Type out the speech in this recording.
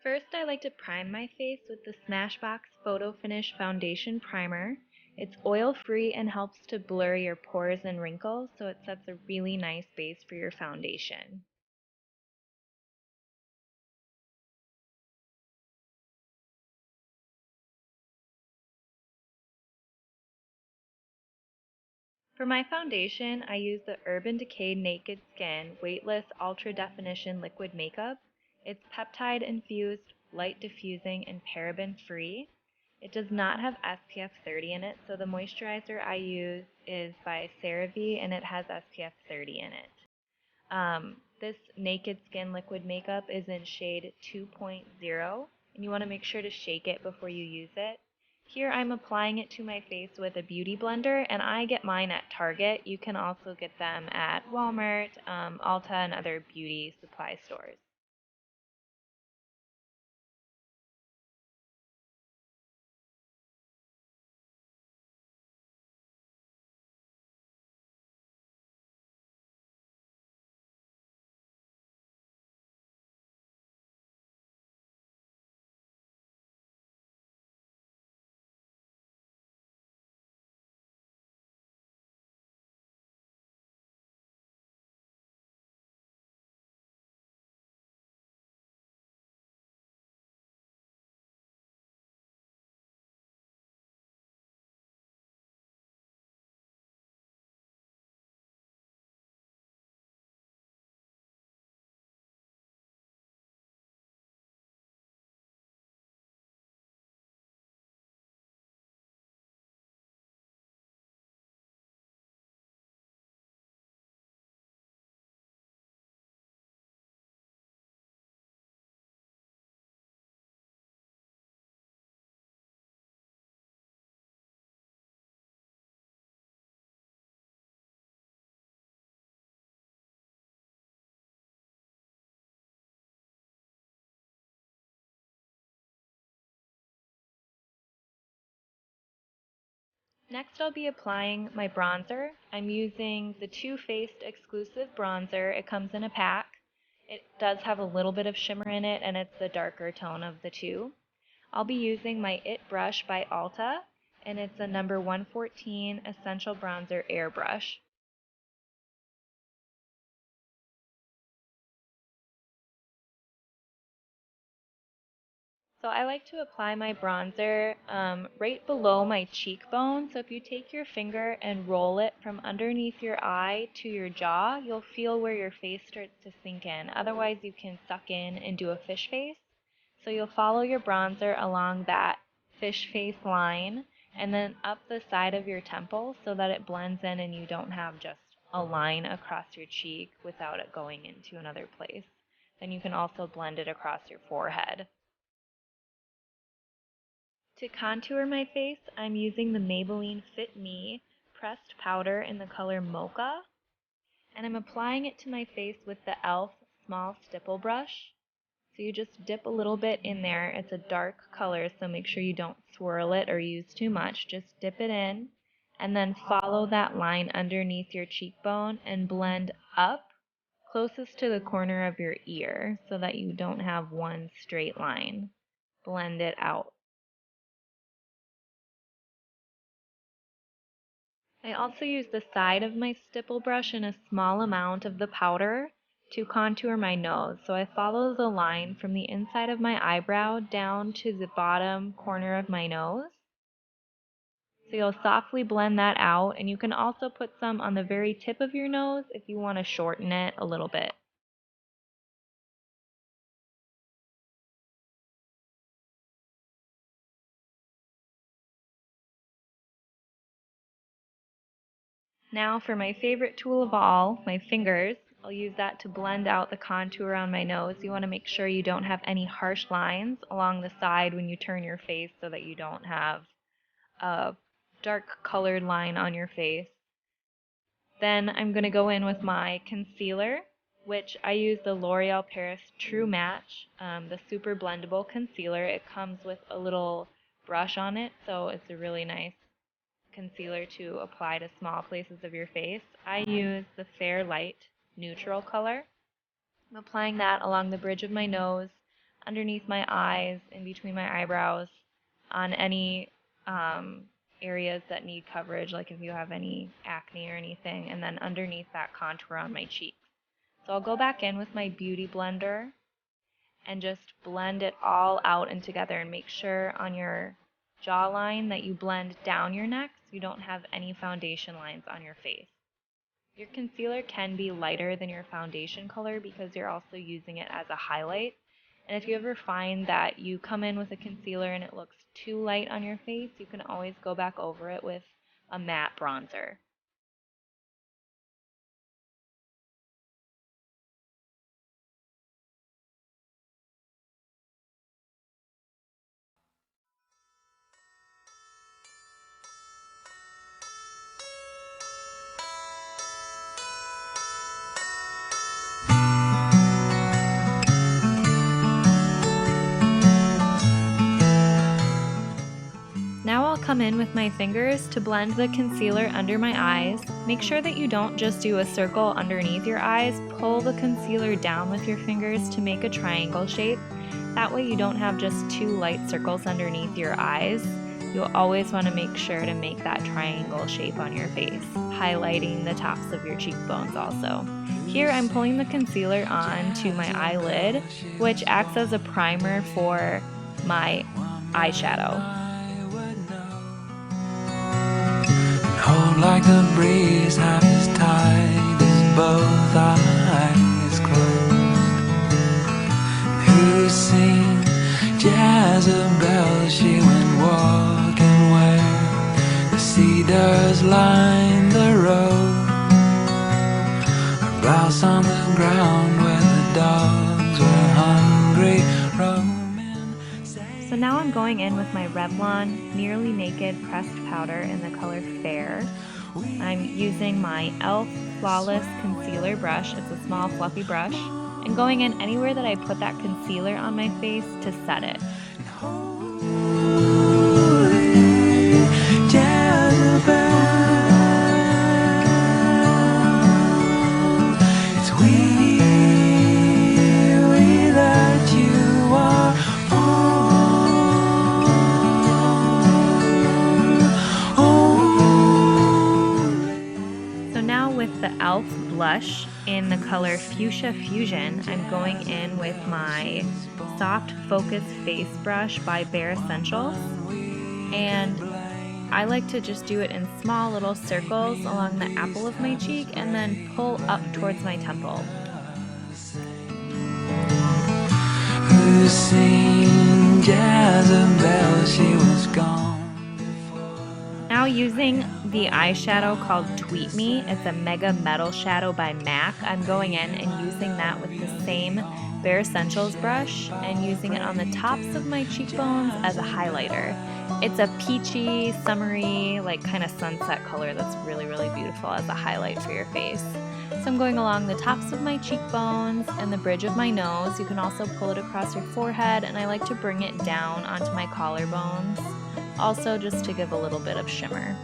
First, I like to prime my face with the Smashbox Photo Finish Foundation Primer. It's oil-free and helps to blur your pores and wrinkles, so it sets a really nice base for your foundation. For my foundation, I use the Urban Decay Naked Skin Weightless Ultra Definition Liquid Makeup. It's peptide infused, light diffusing, and paraben free. It does not have SPF 30 in it, so the moisturizer I use is by CeraVe and it has SPF 30 in it. This Naked Skin Liquid Makeup is in shade 2.0, and you want to make sure to shake it before you use it. Here I'm applying it to my face with a beauty blender, and I get mine at Target. You can also get them at Walmart, Ulta, and other beauty supply stores. Next, I'll be applying my bronzer. I'm using the Too Faced exclusive bronzer. It comes in a pack. It does have a little bit of shimmer in it, and it's the darker tone of the two. I'll be using my It brush by Ulta, and it's a number 114 Essential Bronzer Airbrush. So I like to apply my bronzer right below my cheekbone. So if you take your finger and roll it from underneath your eye to your jaw, you'll feel where your face starts to sink in. Otherwise, you can suck in and do a fish face. So you'll follow your bronzer along that fish face line and then up the side of your temple so that it blends in and you don't have just a line across your cheek without it going into another place. Then you can also blend it across your forehead. To contour my face, I'm using the Maybelline Fit Me pressed powder in the color Mocha, and I'm applying it to my face with the Elle small stipple brush. So you just dip a little bit in there. It's a dark color, so make sure you don't swirl it or use too much. Just dip it in, and then follow that line underneath your cheekbone and blend up closest to the corner of your ear so that you don't have one straight line. Blend it out. I also use the side of my stipple brush and a small amount of the powder to contour my nose. So I follow the line from the inside of my eyebrow down to the bottom corner of my nose. So you'll softly blend that out, and you can also put some on the very tip of your nose if you want to shorten it a little bit. Now for my favorite tool of all, my fingers. I'll use that to blend out the contour on my nose. You want to make sure you don't have any harsh lines along the side when you turn your face so that you don't have a dark colored line on your face. Then I'm going to go in with my concealer, which I use the L'Oreal Paris True Match, the super blendable concealer. It comes with a little brush on it, so it's a really nice concealer to apply to small places of your face. I use the Fair Light neutral color. I'm applying that along the bridge of my nose, underneath my eyes, in between my eyebrows, on any areas that need coverage, like if you have any acne or anything, and then underneath that contour on my cheeks. So I'll go back in with my Beauty Blender and just blend it all out and together, and make sure on your jawline that you blend down your neck so you don't have any foundation lines on your face. Your concealer can be lighter than your foundation color because you're also using it as a highlight. And if you ever find that you come in with a concealer and it looks too light on your face, you can always go back over it with a matte bronzer. Now I'll come in with my fingers to blend the concealer under my eyes. Make sure that you don't just do a circle underneath your eyes. Pull the concealer down with your fingers to make a triangle shape. That way you don't have just two light circles underneath your eyes. You'll always want to make sure to make that triangle shape on your face, highlighting the tops of your cheekbones also. Here I'm pulling the concealer on to my eyelid, which acts as a primer for my eyeshadow. Hold like the breeze, half as tight as both eyes closed. Who seen Jezebel? She went walking where the cedars line the road. Her blouse on the ground where the dogs were hungry, roaming. So now I'm going in with my Revlon Nearly Naked Pressed Powder in the color Fair. I'm using my Elle Flawless Concealer brush. It's a small fluffy brush. And going in anywhere that I put that concealer on my face to set it. With the e.l.f. blush in the color Fuchsia Fusion, I'm going in with my Soft Focus Face Brush by Bare Essentials, and I like to just do it in small little circles along the apple of my cheek and then pull up towards my temple. Who seen Jezebel? She was gone. Now using the eyeshadow called Tweet Me, it's a Mega Metal Shadow by MAC. I'm going in and using that with the same Bare Essentials brush and using it on the tops of my cheekbones as a highlighter. It's a peachy, summery, like kind of sunset color that's really, really beautiful as a highlight for your face. So I'm going along the tops of my cheekbones and the bridge of my nose. You can also pull it across your forehead, and I like to bring it down onto my collarbones, also just to give a little bit of shimmer.